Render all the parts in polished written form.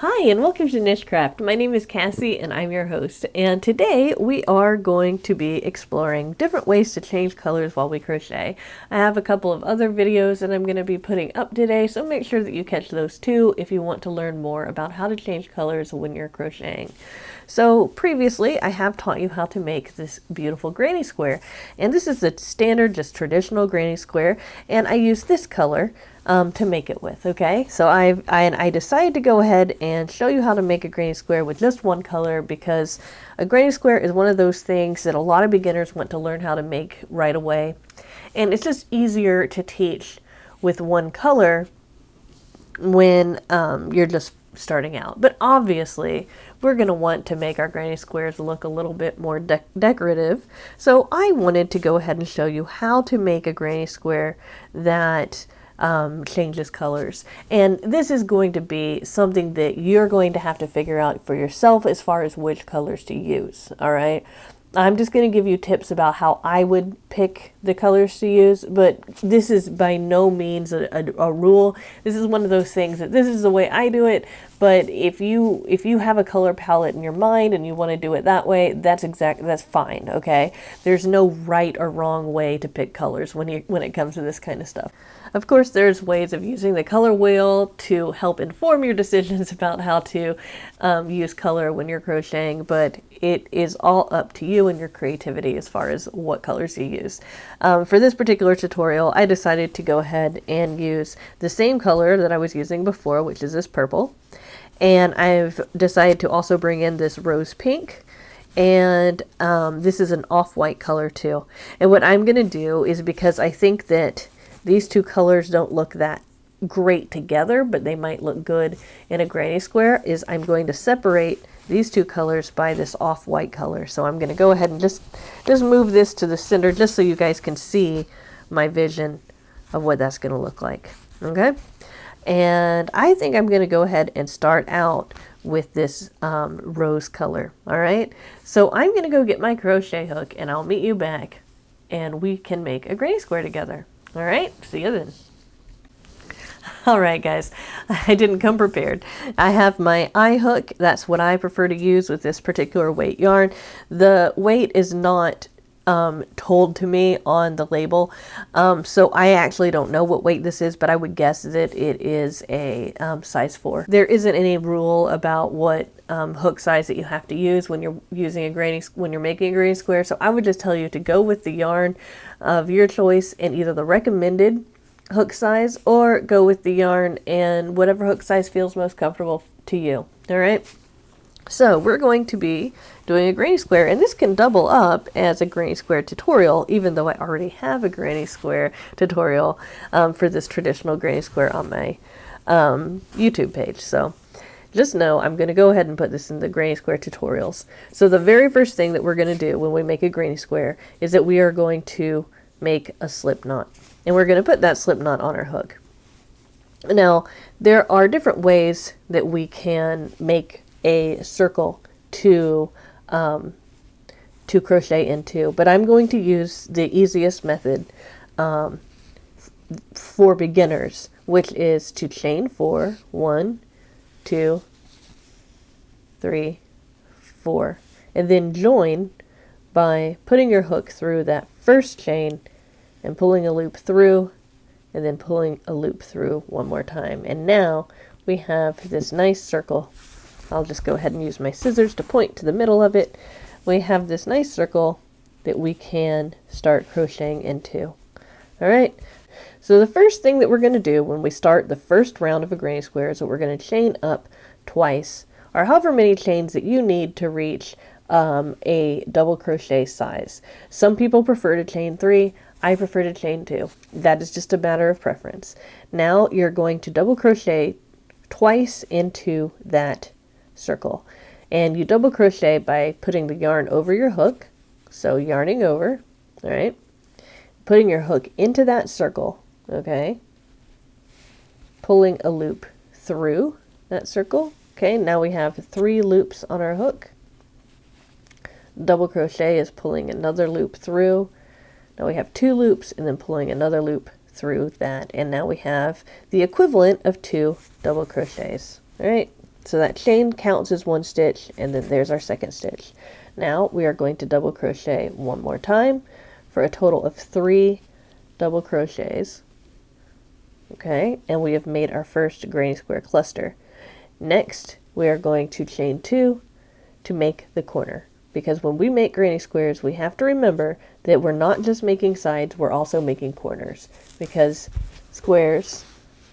Hi, and welcome to NicheCraft. My name is Cassie, and I'm your host. And today we are going to be exploring different ways to change colors while we crochet. I have a couple of other videos that I'm going to be putting up today, so make sure that you catch those too if you want to learn more about how to change colors when you're crocheting. So previously, I have taught you how to make this beautiful granny square. And this is the standard, just traditional granny square, and I use this color to make it with, okay? So I decided to go ahead and show you how to make a granny square with just one color, because a granny square is one of those things that a lot of beginners want to learn how to make right away. And it's just easier to teach with one color when you're just starting out. But obviously, we're going to want to make our granny squares look a little bit more decorative. So I wanted to go ahead and show you how to make a granny square that changes colors. And this is going to be something that you're going to have to figure out for yourself as far as which colors to use, all right? I'm just going to give you tips about how I would pick the colors to use, but this is by no means a rule. This is one of those things that this is the way I do it, but if you have a color palette in your mind and you want to do it that way, that's fine, okay? There's no right or wrong way to pick colors when it comes to this kind of stuff. Of course, there's ways of using the color wheel to help inform your decisions about how to use color when you're crocheting, but it is all up to you and your creativity as far as what colors you use. For this particular tutorial, I decided to go ahead and use the same color that I was using before, which is this purple. And I've decided to also bring in this rose pink. And this is an off-white color too. And what I'm going to do is, because I think that these two colors don't look that great together, but they might look good in a granny square, is I'm going to separate these two colors by this off-white color. So I'm going to go ahead and just move this to the center just so you guys can see my vision of what that's going to look like. Okay? And I think I'm going to go ahead and start out with this rose color. All right? So I'm going to go get my crochet hook, and I'll meet you back, and we can make a granny square together. All right, see you then. All right, guys, I didn't come prepared. I have my eye hook. That's what I prefer to use with this particular weight yarn. The weight is not told to me on the label, so I actually don't know what weight this is, but I would guess that it is a size 4. There isn't any rule about what hook size that you have to use when you're using when you're making a granny square. So I would just tell you to go with the yarn of your choice and either the recommended hook size, or go with the yarn and whatever hook size feels most comfortable to you. All right. So we're going to be doing a granny square, and this can double up as a granny square tutorial, even though I already have a granny square tutorial for this traditional granny square on my YouTube page. So just know I'm going to go ahead and put this in the granny square tutorials. So the very first thing that we're going to do when we make a granny square is that we are going to make a slip knot, and we're going to put that slip knot on our hook. Now, there are different ways that we can make a circle to crochet into, but I'm going to use the easiest method for beginners, which is to chain 4, 1, 2, 3, 4, and then join by putting your hook through that first chain and pulling a loop through, and then pulling a loop through one more time. And now we have this nice circle. I'll just go ahead and use my scissors to point to the middle of it. We have this nice circle that we can start crocheting into. All right. So the first thing that we're going to do when we start the first round of a granny square is that we're going to chain up twice, or however many chains that you need to reach a double crochet size. Some people prefer to chain 3. I prefer to chain 2. That is just a matter of preference. Now you're going to double crochet twice into that circle, and you double crochet by putting the yarn over your hook, so yarning over, all right, putting your hook into that circle, okay, pulling a loop through that circle. Okay, now we have 3 loops on our hook. Double crochet is pulling another loop through. Now we have 2 loops and then pulling another loop through that, and now we have the equivalent of 2 double crochets. All right, So that chain counts as one stitch, and then there's our second stitch. Now we are going to double crochet one more time for a total of 3 double crochets. Okay, and we have made our first granny square cluster. Next, we are going to chain 2 to make the corner, because when we make granny squares, we have to remember that we're not just making sides, we're also making corners, because squares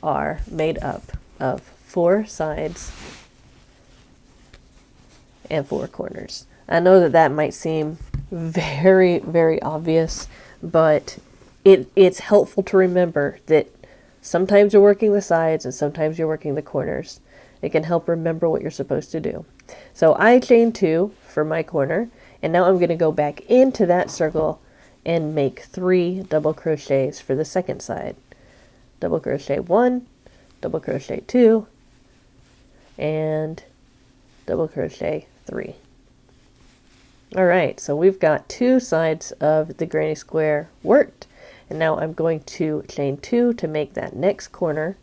are made up of 4 sides and 4 corners. I know that that might seem very, very obvious, but it's helpful to remember that sometimes you're working the sides and sometimes you're working the corners. It can help remember what you're supposed to do. So I chain 2 for my corner, and now I'm going to go back into that circle and make 3 double crochets for the second side. Double crochet 1, double crochet 2, and double crochet 3. Alright, so we've got 2 sides of the granny square worked, and now I'm going to chain 2 to make that next corner,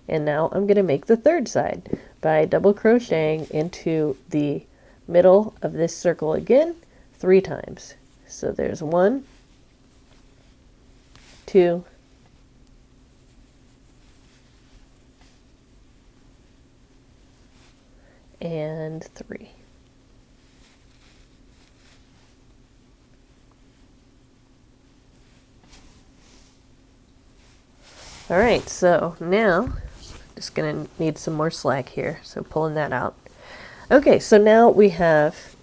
and now I'm going to make the third side by double crocheting into the middle of this circle again 3 times. So there's 1, 2, and 3. Alright, so now just gonna need some more slack here, so pulling that out. Okay, so now we have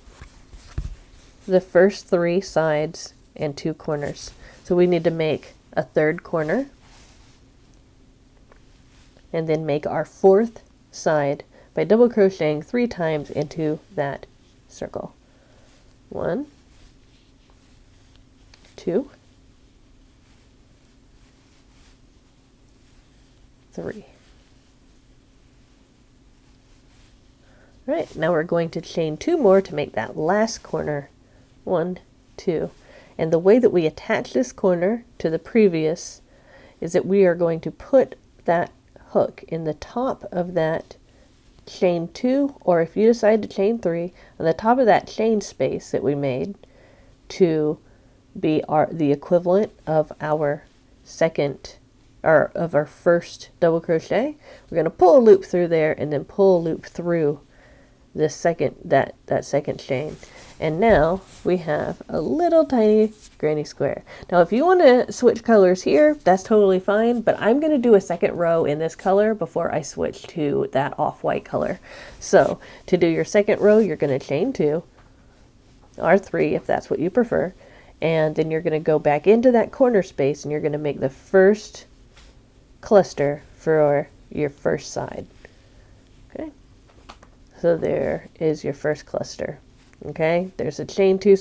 the first 3 sides and 2 corners. So we need to make a third corner and then make our 4th side by double crocheting 3 times into that circle. 1, 2, 3. All right, now we're going to chain 2 more to make that last corner. 1, 2. And the way that we attach this corner to the previous is that we are going to put that hook in the top of that chain 2, or if you decide to chain 3, on the top of that chain space that we made to be the equivalent of our second, or of our first double crochet. We're going to pull a loop through there and then pull a loop through the second, that second chain. And now we have a little tiny granny square. Now if you want to switch colors here, that's totally fine, but I'm going to do a second row in this color before I switch to that off-white color. So to do your second row, you're going to chain 2, or 3 if that's what you prefer, and then you're going to go back into that corner space and you're going to make the first cluster for your first side. Okay, so there is your first cluster. Okay, there's a chain 2,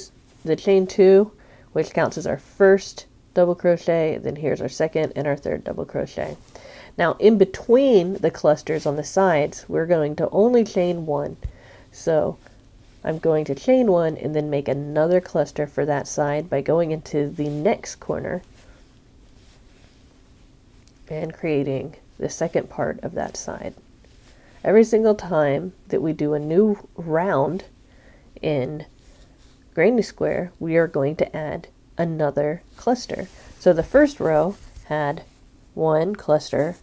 the chain 2, which counts as our first double crochet. Then here's our second and our third double crochet. Now in between the clusters on the sides, we're going to only chain 1. So I'm going to chain 1 and then make another cluster for that side by going into the next corner and creating the second part of that side. Every single time that we do a new round in granny square, we are going to add another cluster. So the first row had 1 cluster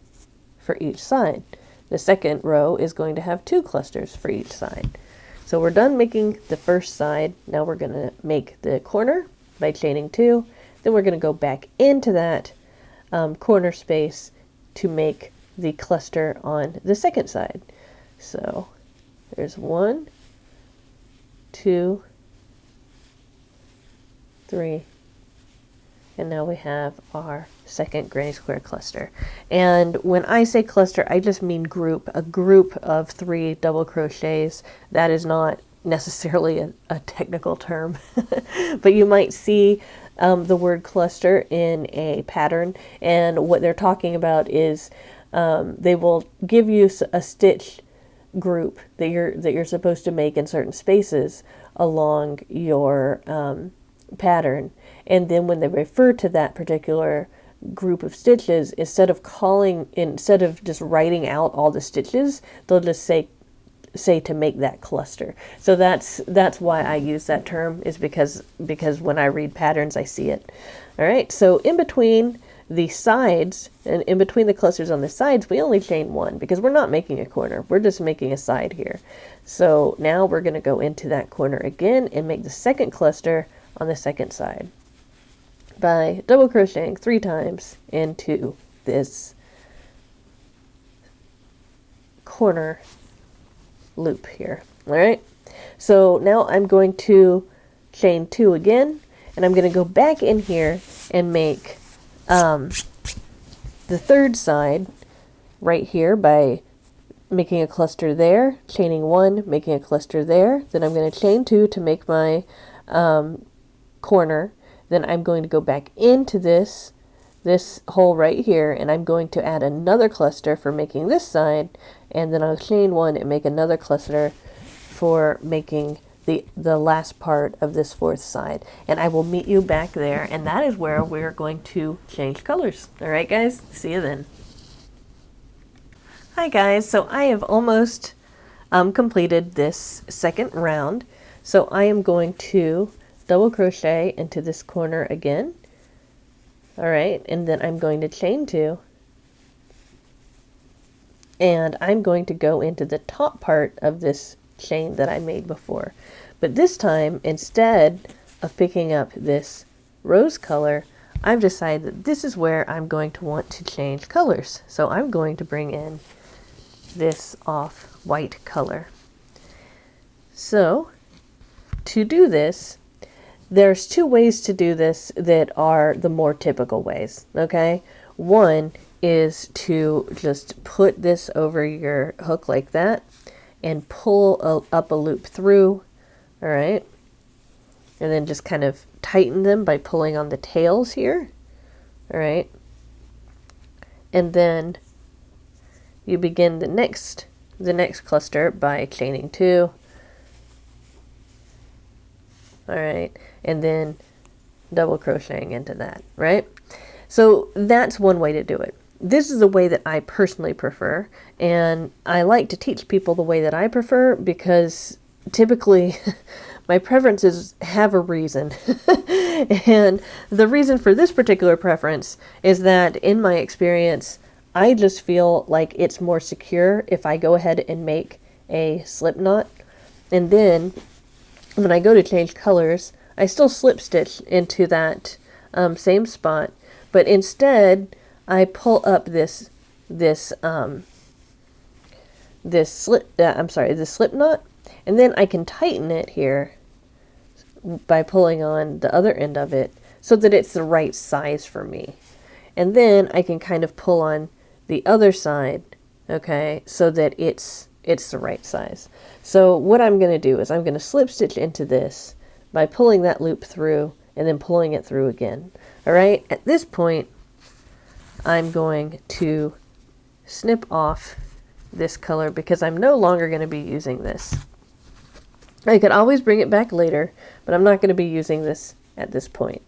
for each side. The second row is going to have 2 clusters for each side. So we're done making the first side. Now we're going to make the corner by chaining 2. Then we're going to go back into that corner space to make the cluster on the second side. So there's 1, 2, 3, and now we have our second granny square cluster. And when I say cluster, I just mean group, a group of 3 double crochets. That is not necessarily a technical term, but you might see the word cluster in a pattern, and what they're talking about is they will give you a stitch group that you're supposed to make in certain spaces along your pattern, and then when they refer to that particular group of stitches, instead of just writing out all the stitches, they'll just say say to make that cluster. So that's why I use that term, is because when I read patterns, I see it. All right, so in between the sides and in between the clusters on the sides, we only chain one because we're not making a corner. We're just making a side here. So now we're going to go into that corner again and make the second cluster on the second side by double crocheting 3 times into this corner loop here. All right, so now I'm going to chain 2 again, and I'm going to go back in here and make the third side right here by making a cluster there, chaining 1, making a cluster there. Then I'm going to chain 2 to make my corner. Then I'm going to go back into this hole right here, and I'm going to add another cluster for making this side, and then I'll chain 1 and make another cluster for making the last part of this fourth side. And I will meet you back there, and that is where we're going to change colors. All right, guys, see you then. Hi guys, so I have almost completed this second round. So I am going to double crochet into this corner again. All right, and then I'm going to chain 2, and I'm going to go into the top part of this chain that I made before. But this time, instead of picking up this rose color, I've decided that this is where I'm going to want to change colors. So I'm going to bring in this off-white color. So to do this, there's 2 ways to do this that are the more typical ways, okay? One is to just put this over your hook like that and pull up a loop through, all right? And then just kind of tighten them by pulling on the tails here, all right? And then you begin the next cluster by chaining 2, all right, and then double crocheting into that, right? So that's one way to do it. This is the way that I personally prefer, and I like to teach people the way that I prefer because typically my preferences have a reason. And the reason for this particular preference is that in my experience, I just feel like it's more secure if I go ahead and make a slip knot, and then when I go to change colors, I still slip stitch into that same spot, but instead I pull up this slip knot, and then I can tighten it here by pulling on the other end of it so that it's the right size for me. And then I can kind of pull on the other side, okay, so that it's the right size. So what I'm going to do is I'm going to slip stitch into this by pulling that loop through and then pulling it through again. All right, at this point, I'm going to snip off this color because I'm no longer going to be using this. I could always bring it back later, but I'm not going to be using this at this point.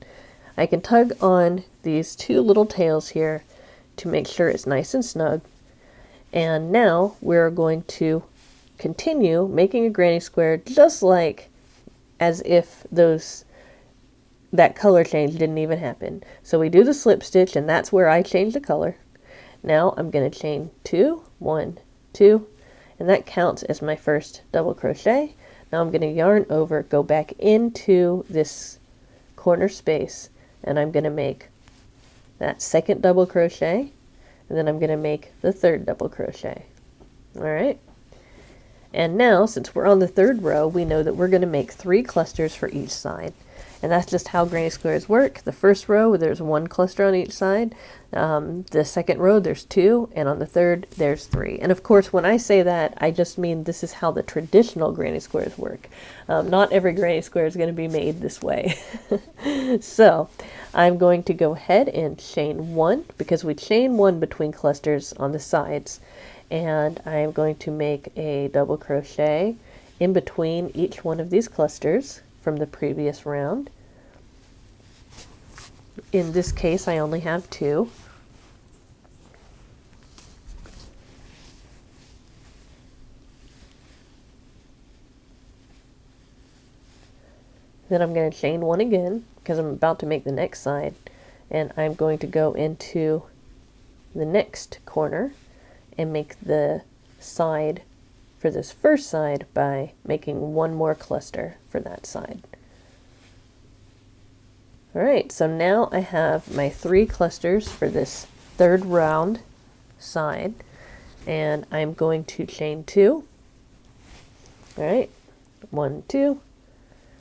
I can tug on these 2 little tails here to make sure it's nice and snug. And now we're going to continue making a granny square just like as if that color change didn't even happen. So we do the slip stitch, and that's where I change the color. Now I'm going to chain 2, 1, 2, and that counts as my first double crochet. Now I'm going to yarn over, go back into this corner space, and I'm going to make that second double crochet, and then I'm going to make the third double crochet. All right. And now, since we're on the 3rd row, we know that we're going to make 3 clusters for each side. And that's just how granny squares work. The first row, there's 1 cluster on each side. The second row, there's 2. And on the third, there's 3. And of course, when I say that, I just mean this is how the traditional granny squares work. Not every granny square is going to be made this way. So I'm going to go ahead and chain 1, because we chain 1 between clusters on the sides. And I am going to make a double crochet in between each one of these clusters from the previous round. In this case, I only have 2. Then I'm going to chain one again because I'm about to make the next side, and I'm going to go into the next corner and make the side for this first side by making one more cluster for that side. Alright, so now I have my 3 clusters for this third round side, and I'm going to chain 2. Alright, 1, 2.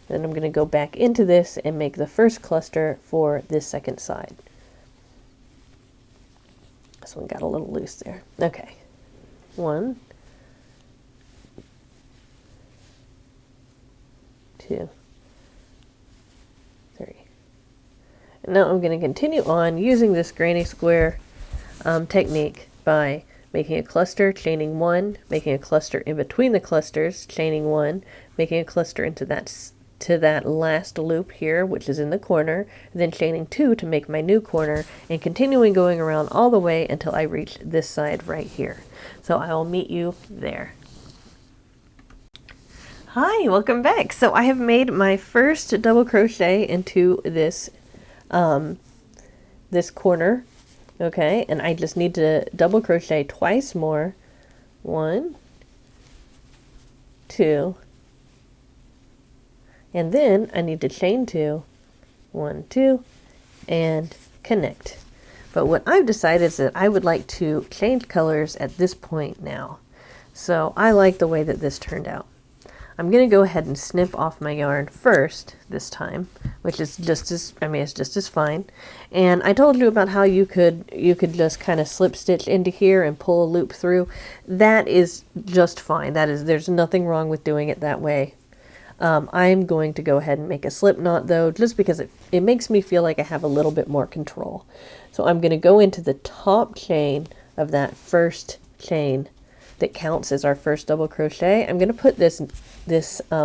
Then I'm going to go back into this and make the first cluster for this second side. This one got a little loose there. Okay. 1, 2, 3. And now I'm going to continue on using this granny square technique by making a cluster, chaining 1, making a cluster in between the clusters, chaining 1, making a cluster into that last loop here, which is in the corner, and then chaining 2 to make my new corner, and continuing going around all the way until I reach this side right here. So I will meet you there. Hi, welcome back. So I have made my first double crochet into this this corner, okay, and I just need to double crochet twice more. 1, 2, and then I need to chain 2, 1, 2, and connect. But what I've decided is that I would like to change colors at this point now. So I like the way that this turned out. I'm going to go ahead and snip off my yarn first this time, which is just as, it's just as fine. And I told you about how you could just kind of slip stitch into here and pull a loop through. That is just fine. There's nothing wrong with doing it that way. I'm going to go ahead and make a slip knot though, just because it makes me feel like I have a little bit more control. So I'm going to go into the top chain of that first chain that counts as our first double crochet. I'm going to put this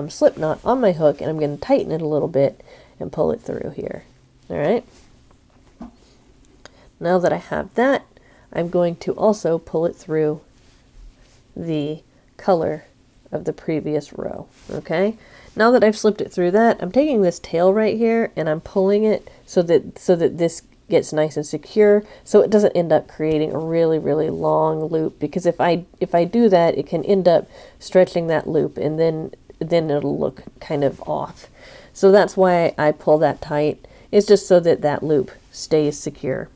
slip knot on my hook, and I'm going to tighten it a little bit and pull it through here. All right. Now that I have that, I'm going to also pull it through the color of the previous row. Okay. Now that I've slipped it through that, I'm taking this tail right here and I'm pulling it so that this gets nice and secure, so it doesn't end up creating a really, really long loop, because if I do that, it can end up stretching that loop, and then it'll look kind of off. So that's why I pull that tight. It's just so that that loop stays secure.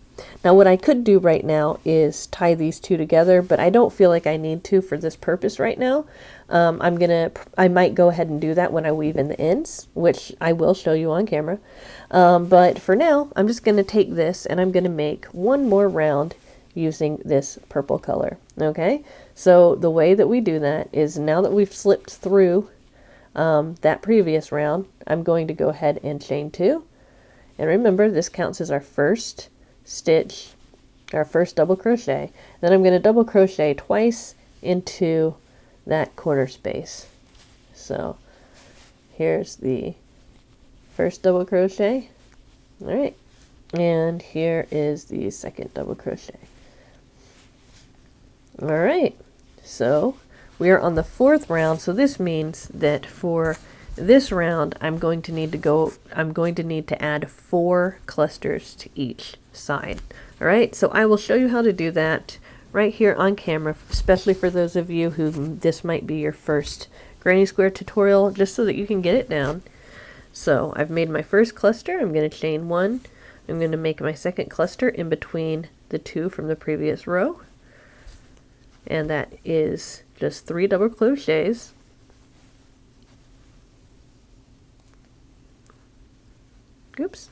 Now what I could do right now is tie these two together, but I don't feel like I need to for this purpose right now. I might go ahead and do that when I weave in the ends, which I will show you on camera. But for now, I'm just going to take this and I'm going to make one more round using this purple color. Okay, so the way that we do that is, now that we've slipped through that previous round, I'm going to go ahead and chain 2. And remember, this counts as our first stitch, our first double crochet. Then I'm going to double crochet twice into that corner space. So here's the first double crochet. All right, and here is the second double crochet. All right, so we are on the 4th round, so this means that for this round I'm going to need to add 4 clusters to each side. All right, so I will show you how to do that right here on camera, especially for those of you who this might be your first granny square tutorial, just so that you can get it down. So I've made my first cluster. I'm going to chain 1. I'm going to make my second cluster in between the 2 from the previous row, and that is just 3 double crochets. Oops.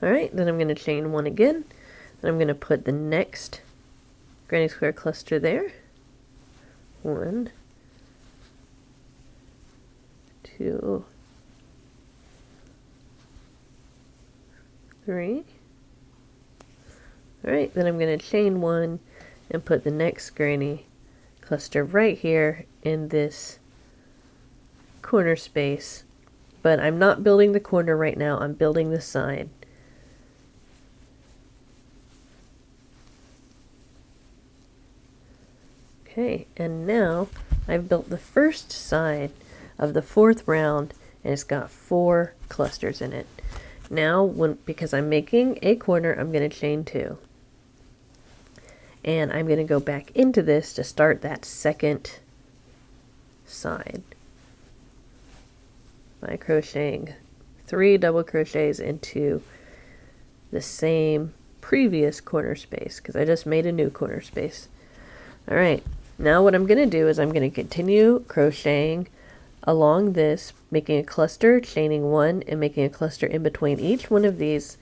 Alright, then I'm going to chain 1 again, and I'm going to put the next granny square cluster there. 1, 2, 3. Alright, then I'm going to chain 1 and put the next granny cluster right here in this corner space. But I'm not building the corner right now, I'm building the side. Okay, and now I've built the first side of the fourth round, and it's got 4 clusters in it. Now, because I'm making a corner, I'm going to chain 2. And I'm going to go back into this to start that second side by crocheting 3 double crochets into the same previous corner space, because I just made a new corner space. Alright, now what I'm going to do is I'm going to continue crocheting along this, making a cluster, chaining 1, and making a cluster in between each one of these,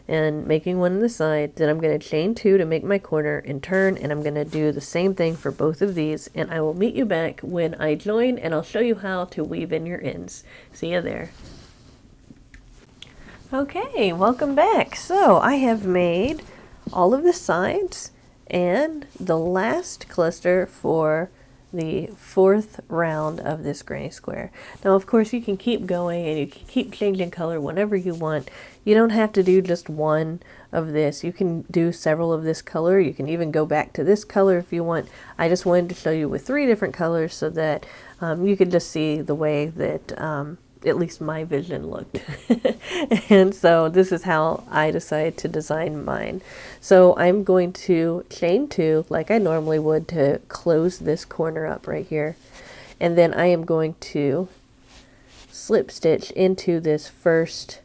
and making 1 on the side. Then I'm going to chain 2 to make my corner and turn, and I'm going to do the same thing for both of these, and I will meet you back when I join, and I'll show you how to weave in your ends. See you there. Okay, welcome back. So I have made all of the sides and the last cluster for the 4th round of this granny square. Now, of course, you can keep going and you can keep changing color whenever you want. You don't have to do just one of this. You can do several of this color. You can even go back to this color if you want. I just wanted to show you with 3 different colors so that you could just see the way that at least my vision looked. And so this is how I decided to design mine. So I'm going to chain 2 like I normally would to close this corner up right here. And then I am going to slip stitch into this first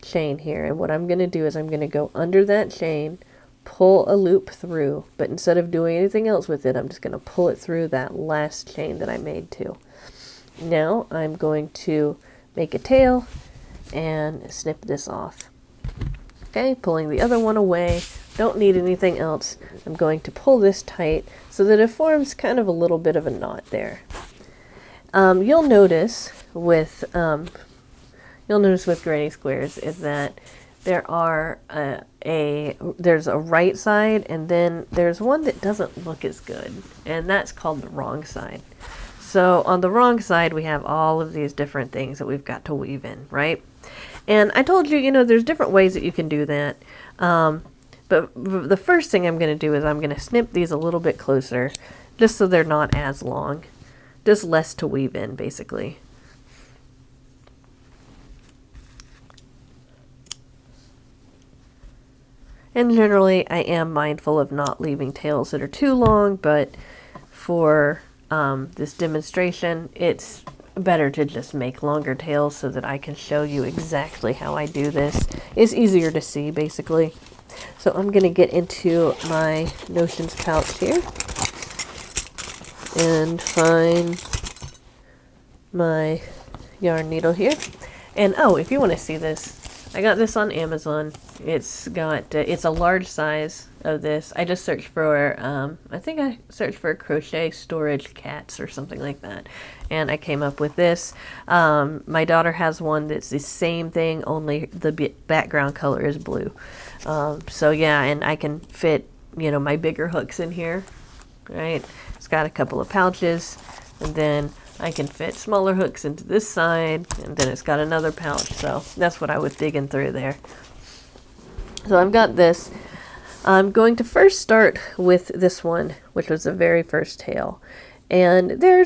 chain here. And what I'm going to do is I'm going to go under that chain, pull a loop through, but instead of doing anything else with it, I'm just going to pull it through that last chain that I made too. Now I'm going to make a tail and snip this off. Okay, pulling the other one away. Don't need anything else. I'm going to pull this tight so that it forms kind of a little bit of a knot there. You'll notice with granny squares is that there are there's a right side, and then there's one that doesn't look as good, and that's called the wrong side. So on the wrong side, we have all of these different things that we've got to weave in, right? And I told you, there's different ways that you can do that. But the first thing I'm going to do is I'm going to snip these a little bit closer, just so they're not as long. Just less to weave in, basically. And generally, I am mindful of not leaving tails that are too long, but for this demonstration, it's better to just make longer tails so that I can show you exactly how I do this. It's easier to see, basically. So I'm going to get into my notions pouch here and find my yarn needle here. And oh, if you want to see this, I got this on Amazon. It's a large size of this. I just searched for, I think I searched for crochet storage cats or something like that. And I came up with this. My daughter has one that's the same thing, only the background color is blue. So yeah, and I can fit, my bigger hooks in here, right? It's got a couple of pouches, and then I can fit smaller hooks into this side, and then it's got another pouch. So that's what I was digging through there. So I've got this. I'm going to first start with this one, which was the very first tail. And there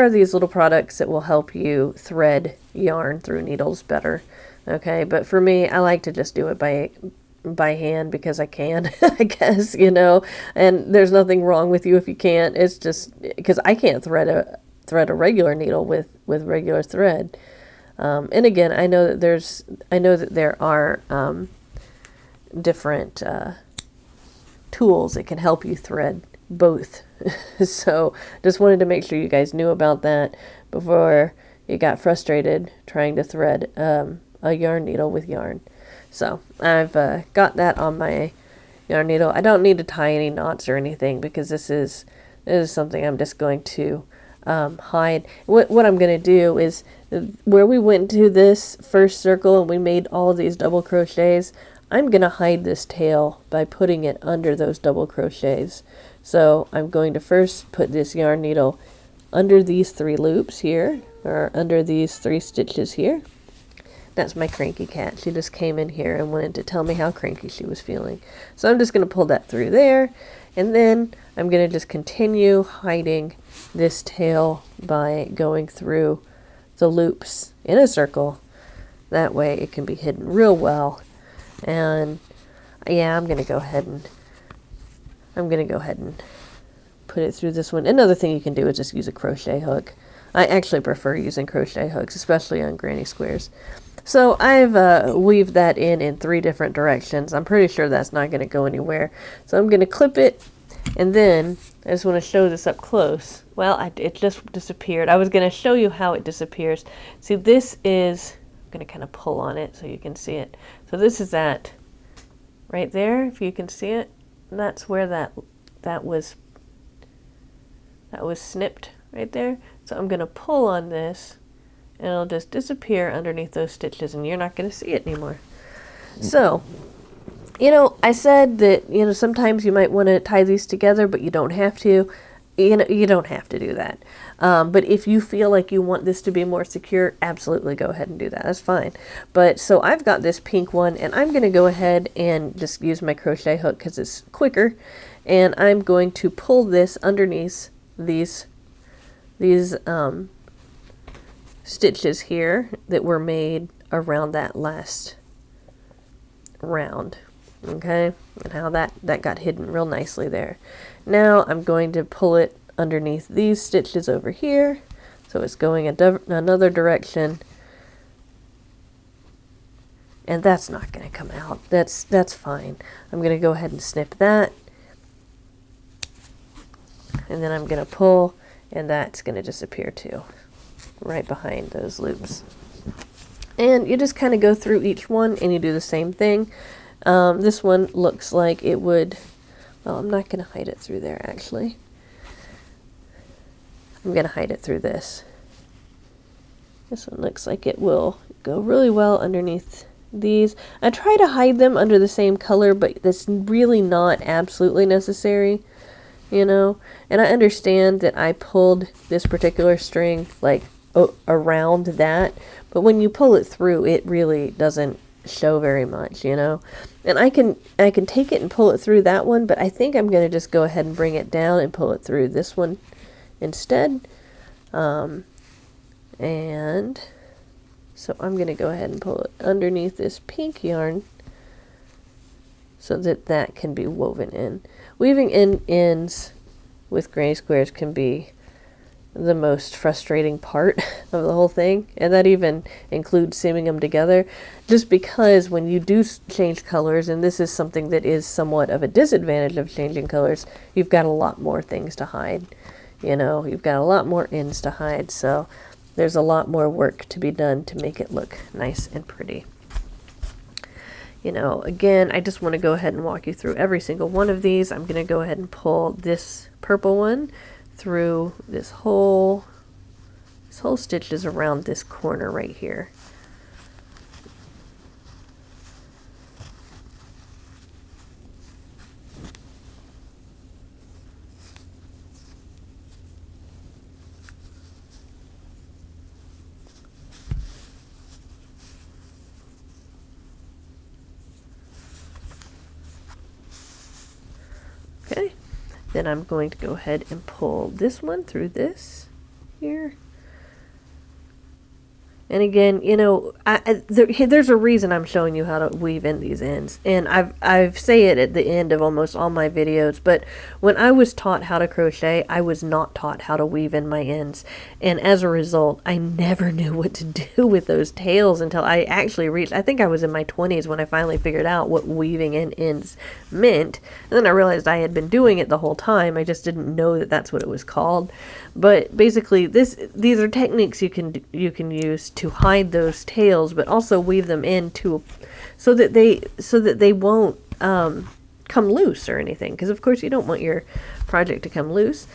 are these little products that will help you thread yarn through needles better. Okay, but for me, I like to just do it by hand because I can, I guess, and there's nothing wrong with you if you can't. It's just because I can't thread a regular needle with regular thread. And again, I know that there are different tools that can help you thread both. So just wanted to make sure you guys knew about that before you got frustrated trying to thread a yarn needle with yarn. So I've got that on my yarn needle. I don't need to tie any knots or anything because this is something I'm just going to hide. What I'm going to do is where we went to this first circle and we made all of these double crochets, I'm going to hide this tail by putting it under those double crochets. So I'm going to first put this yarn needle under these 3 loops here, or under these 3 stitches here. That's my cranky cat. She just came in here and wanted to tell me how cranky she was feeling. So I'm just going to pull that through there. And then I'm going to just continue hiding this tail by going through the loops in a circle. That way it can be hidden real well. And yeah, I'm going to go ahead and put it through this one. Another thing you can do is just use a crochet hook. I actually prefer using crochet hooks, especially on granny squares. So I've weaved that in 3 different directions. I'm pretty sure that's not going to go anywhere. So I'm going to clip it, and then I just want to show this up close. Well, it just disappeared. I was going to show you how it disappears. See, this is, I'm going to kind of pull on it so you can see it. So this is that right there, if you can see it. And that's where that was snipped right there. So I'm going to pull on this, and it'll just disappear underneath those stitches, and you're not going to see it anymore. So, you know, I said that, you know, sometimes you might want to tie these together, but you don't have to. You know, you don't have to do that. But if you feel like you want this to be more secure, absolutely go ahead and do that. That's fine. But so I've got this pink one, and I'm going to go ahead and just use my crochet hook because it's quicker. And I'm going to pull this underneath these stitches here that were made around that last round. Okay, and how that got hidden real nicely there. Now I'm going to pull it underneath these stitches over here, so it's going another direction, and that's not going to come out. That's fine. I'm going to go ahead and snip that, and then I'm going to pull, and that's going to disappear too, right behind those loops. And you just kind of go through each one and you do the same thing. This one looks like it would, well, I'm not going to hide it through there actually. I'm going to hide it through this. This one looks like it will go really well underneath these. I try to hide them under the same color, but that's really not absolutely necessary, you know. And I understand that I pulled this particular string like around that, but when you pull it through, it really doesn't show very much, you know. And I can take it and pull it through that one, but I think I'm going to just go ahead and bring it down and pull it through this one instead. And so I'm going to go ahead and pull it underneath this pink yarn so that that can be woven in. Weaving in ends with granny squares can be the most frustrating part of the whole thing, and that even includes seaming them together, just because when you do change colors, and this is something that is somewhat of a disadvantage of changing colors, you've got a lot more things to hide, you know, you've got a lot more ends to hide, so there's a lot more work to be done to make it look nice and pretty. You know, again, I just want to go ahead and walk you through every single one of these. I'm going to go ahead and pull this purple one through this whole stitch is around this corner right here. Okay. Then I'm going to go ahead and pull this one through this here. And again, you know, there's a reason I'm showing you how to weave in these ends. And I've say it at the end of almost all my videos, but when I was taught how to crochet, I was not taught how to weave in my ends. And as a result, I never knew what to do with those tails until I actually reached, I think I was in my 20s when I finally figured out what weaving in ends meant. And then I realized I had been doing it the whole time. I just didn't know that that's what it was called. But basically, these are techniques you can use to hide those tails, but also weave them in so that they won't come loose or anything. Because of course you don't want your project to come loose.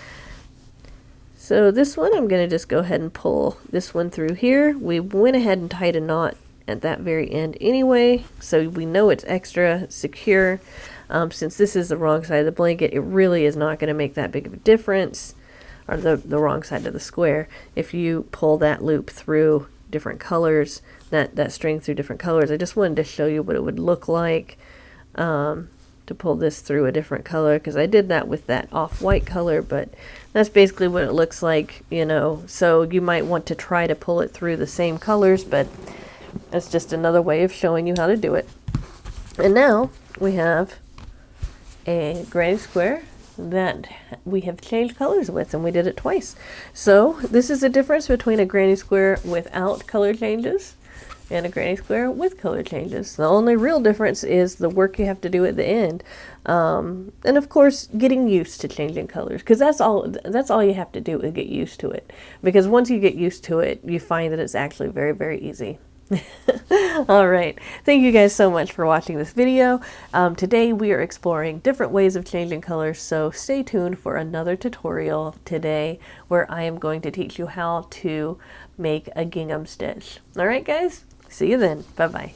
So this one, I'm going to just go ahead and pull this one through here. We went ahead and tied a knot at that very end anyway, so we know it's extra secure. Since this is the wrong side of the blanket, it really is not going to make that big of a difference, or the wrong side of the square, if you pull that loop through different colors, that string through different colors. I just wanted to show you what it would look like to pull this through a different color, because I did that with that off-white color, but that's basically what it looks like, you know. So you might want to try to pull it through the same colors, but that's just another way of showing you how to do it. And now we have a granny square that we have changed colors with, and we did it twice. So this is the difference between a granny square without color changes and a granny square with color changes. The only real difference is the work you have to do at the end, and of course getting used to changing colors, because that's all you have to do is get used to it, because once you get used to it, you find that it's actually very, very easy. All right, thank you guys so much for watching this video. Today we are exploring different ways of changing colors, so stay tuned for another tutorial today where I am going to teach you how to make a gingham stitch. All right guys, see you then. Bye bye.